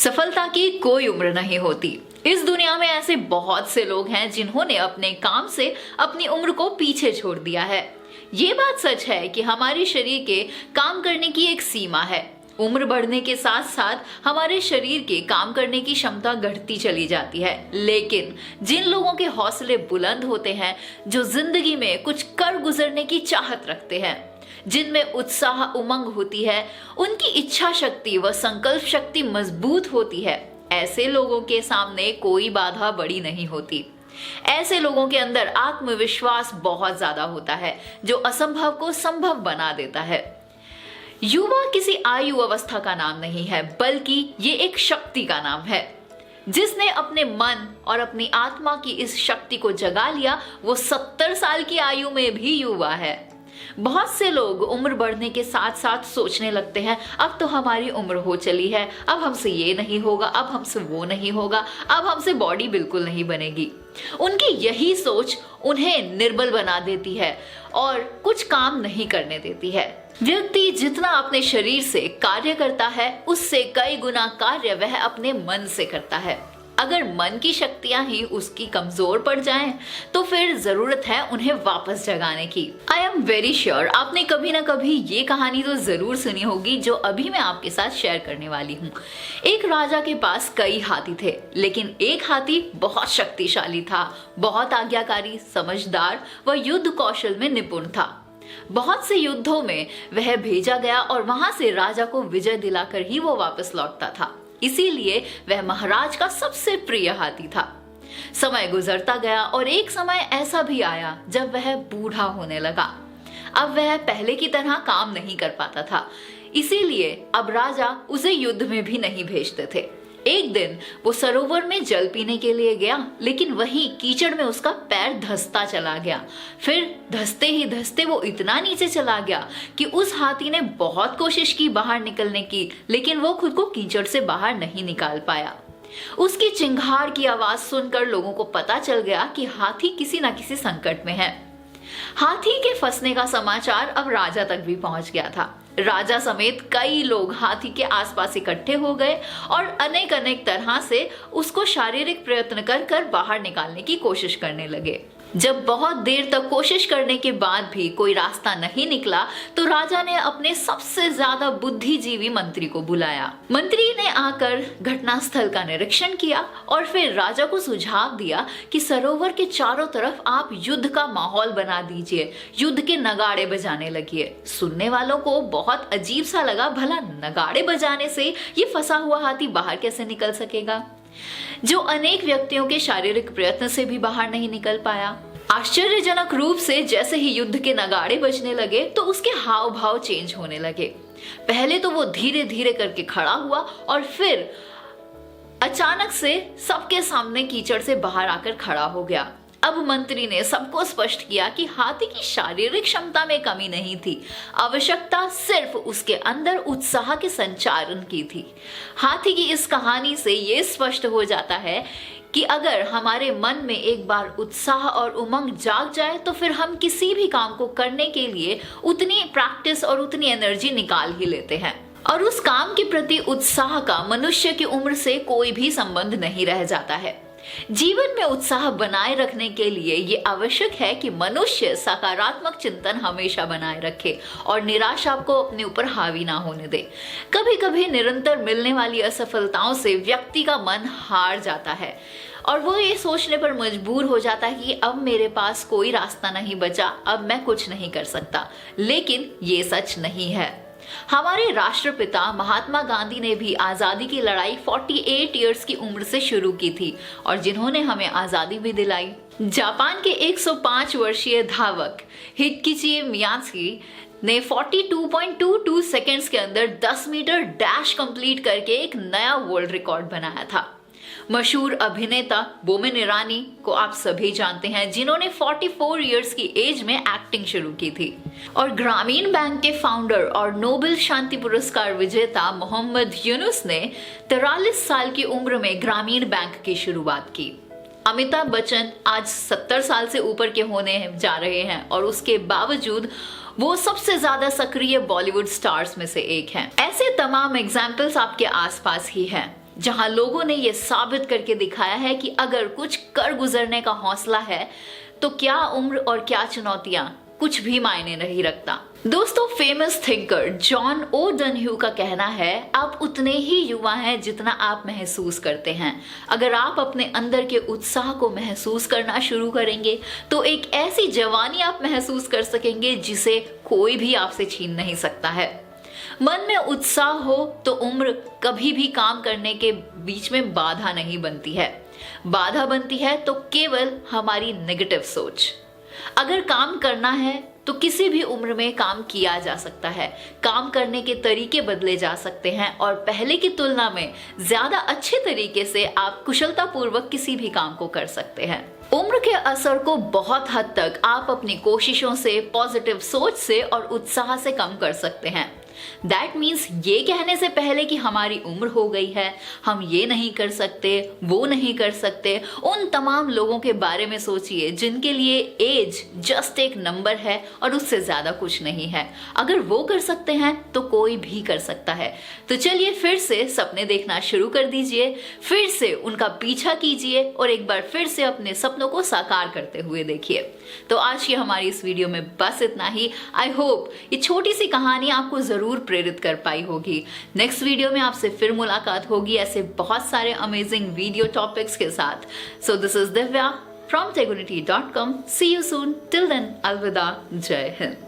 सफलता की कोई उम्र नहीं होती। इस दुनिया में ऐसे बहुत से लोग हैं जिन्होंने अपने काम से अपनी उम्र को पीछे छोड़ दिया है। ये बात सच है कि हमारे शरीर के काम करने की एक सीमा है। उम्र बढ़ने के साथ साथ हमारे शरीर के काम करने की क्षमता घटती चली जाती है, लेकिन जिन लोगों के हौसले बुलंद होते हैं, जो जिंदगी में कुछ कर गुजरने की चाहत रखते हैं, जिनमें उत्साह उमंग होती है, उनकी इच्छा शक्ति व संकल्प शक्ति मजबूत होती है, ऐसे लोगों के सामने कोई बाधा बड़ी नहीं होती। ऐसे लोगों के अंदर आत्मविश्वास बहुत ज्यादा होता है, जो असंभव को संभव बना देता है। युवा किसी आयु अवस्था का नाम नहीं है, बल्कि ये एक शक्ति का नाम है। जिसने अपने मन और अपनी आत्मा की इस शक्ति को जगा लिया, वो 70 साल की आयु में भी युवा है। बहुत से लोग उम्र बढ़ने के साथ साथ सोचने लगते हैं, अब तो हमारी उम्र हो चली है, अब हमसे ये नहीं होगा, अब हमसे वो नहीं होगा, अब हमसे बॉडी बिल्कुल नहीं बनेगी। उनकी यही सोच उन्हें निर्बल बना देती है और कुछ काम नहीं करने देती है। व्यक्ति जितना अपने शरीर से कार्य करता है, उससे कई गुना कार्य वह अपने मन से करता है। अगर मन की शक्तियां ही उसकी कमजोर पड़ जाएं, तो फिर जरूरत है उन्हें वापस जगाने की। आई एम वेरी श्योर आपने कभी ना कभी ये कहानी तो जरूर सुनी होगी, जो अभी मैं आपके साथ शेयर करने वाली हूँ। एक राजा के पास कई हाथी थे, लेकिन एक हाथी बहुत शक्तिशाली था, बहुत आज्ञाकारी, समझदार व युद्ध कौशल में निपुण था। बहुत से युद्धों में वह भेजा गया और वहां से राजा को विजय दिलाकर ही वो वापस लौटता था। इसीलिए वह महाराज का सबसे प्रिय हाथी था। समय गुजरता गया और एक समय ऐसा भी आया जब वह बूढ़ा होने लगा। अब वह पहले की तरह काम नहीं कर पाता था, इसीलिए अब राजा उसे युद्ध में भी नहीं भेजते थे। एक दिन वो सरोवर में जल पीने के लिए गया, लेकिन वहीं कीचड़ में उसका पैर धंसता चला गया। फिर धंसते ही धंसते वो इतना नीचे चला गया कि उस हाथी ने बहुत कोशिश की बाहर निकलने की, लेकिन वो खुद को कीचड़ से बाहर नहीं निकाल पाया। उसकी चिंगार की आवाज सुनकर लोगों को पता चल गया कि हाथी किसी न किसी संकट में है। हाथी के फंसने का समाचार अब राजा तक भी पहुंच गया था। राजा समेत कई लोग हाथी के आसपास इकट्ठे हो गए और अनेक अनेक तरह से उसको शारीरिक प्रयत्न कर कर बाहर निकालने की कोशिश करने लगे। जब बहुत देर तक कोशिश करने के बाद भी कोई रास्ता नहीं निकला, तो राजा ने अपने सबसे ज्यादा बुद्धिजीवी मंत्री को बुलाया। मंत्री ने आकर घटनास्थल का निरीक्षण किया और फिर राजा को सुझाव दिया कि सरोवर के चारों तरफ आप युद्ध का माहौल बना दीजिए, युद्ध के नगाड़े बजाने लगिए। सुनने वालों को बहुत अजीब सा लगा, भला नगाड़े बजाने से ये फंसा हुआ हाथी बाहर कैसे निकल सकेगा, जो अनेक व्यक्तियों के शारीरिक प्रयत्न से भी बाहर नहीं निकल पाया। आश्चर्यजनक रूप से जैसे ही युद्ध के नगाड़े बजने लगे, तो उसके हाव भाव चेंज होने लगे। पहले तो वो धीरे धीरे करके खड़ा हुआ और फिर अचानक से सबके सामने कीचड़ से बाहर आकर खड़ा हो गया। अब मंत्री ने सबको स्पष्ट किया कि हाथी की शारीरिक क्षमता में कमी नहीं थी, आवश्यकता सिर्फ उसके अंदर उत्साह के संचारण की थी। हाथी की इस कहानी से ये स्पष्ट हो जाता है कि अगर हमारे मन में एक बार उत्साह और उमंग जाग जाए, तो फिर हम किसी भी काम को करने के लिए उतनी प्रैक्टिस और उतनी एनर्जी निकाल ही लेते हैं, और उस काम के प्रति उत्साह का मनुष्य की उम्र से कोई भी संबंध नहीं रह जाता है। जीवन में उत्साह बनाए रखने के लिए ये आवश्यक है कि मनुष्य सकारात्मक चिंतन हमेशा बनाए रखे और निराशा को अपने ऊपर हावी ना होने दे। कभी कभी निरंतर मिलने वाली असफलताओं से व्यक्ति का मन हार जाता है और वो ये सोचने पर मजबूर हो जाता है कि अब मेरे पास कोई रास्ता नहीं बचा, अब मैं कुछ नहीं कर सकता। लेकिन ये सच नहीं है। हमारे राष्ट्रपिता महात्मा गांधी ने भी आजादी की लड़ाई 48 इयर्स की उम्र से शुरू की थी और जिन्होंने हमें आजादी भी दिलाई। जापान के 105 वर्षीय धावक हिटकिची मियात्सुकी ने 42.22 सेकंड्स के अंदर 10 मीटर डैश कंप्लीट करके एक नया वर्ल्ड रिकॉर्ड बनाया था। मशहूर अभिनेता बोमन ईरानी को आप सभी जानते हैं, जिन्होंने 44 इयर्स की एज में एक्टिंग शुरू की थी। और ग्रामीण बैंक के फाउंडर और नोबेल शांति पुरस्कार विजेता मोहम्मद यूनुस ने 43 साल की उम्र में ग्रामीण बैंक की शुरुआत की। अमिताभ बच्चन आज 70 साल से ऊपर के होने जा रहे हैं और उसके बावजूद वो सबसे ज्यादा सक्रिय बॉलीवुड स्टार्स में से एक हैं। ऐसे तमाम एग्जाम्पल्स आपके आसपास ही हैं। जहां लोगों ने ये साबित करके दिखाया है कि अगर कुछ कर गुजरने का हौसला है तो क्या उम्र और क्या चुनौतियां कुछ भी मायने नहीं रखता। दोस्तों, फेमस थिंकर जॉन ओ डनह्यू का कहना है, आप उतने ही युवा हैं जितना आप महसूस करते हैं। अगर आप अपने अंदर के उत्साह को महसूस करना शुरू करेंगे तो एक ऐसी जवानी आप महसूस कर सकेंगे जिसे कोई भी आपसे छीन नहीं सकता है। मन में उत्साह हो तो उम्र कभी भी काम करने के बीच में बाधा नहीं बनती है। बाधा बनती है तो केवल हमारी नेगेटिव सोच। अगर काम करना है तो किसी भी उम्र में काम किया जा सकता है। काम करने के तरीके बदले जा सकते हैं और पहले की तुलना में ज्यादा अच्छे तरीके से आप कुशलतापूर्वक किसी भी काम को कर सकते हैं। उम्र के असर को बहुत हद तक आप अपनी कोशिशों से, पॉजिटिव सोच से और उत्साह से कम कर सकते हैं। दैट मीन्स ये कहने से पहले कि हमारी उम्र हो गई है, हम ये नहीं कर सकते, वो नहीं कर सकते, उन तमाम लोगों के बारे में सोचिए जिनके लिए एज जस्ट एक नंबर है और उससे ज्यादा कुछ नहीं है। अगर वो कर सकते हैं तो कोई भी कर सकता है। तो चलिए फिर से सपने देखना शुरू कर दीजिए, फिर से उनका पीछा कीजिए और एक बार फिर से अपने सपनों को साकार करते हुए देखिए। तो आज की हमारी इस वीडियो में बस इतना ही। आई होप ये छोटी सी कहानी आपको जरूर प्रेरित कर पाई होगी। नेक्स्ट वीडियो में आपसे फिर मुलाकात होगी ऐसे बहुत सारे अमेजिंग वीडियो टॉपिक्स के साथ। So this is Divya from tegunity.com. See you soon. Till then, अलविदा, जय हिंद।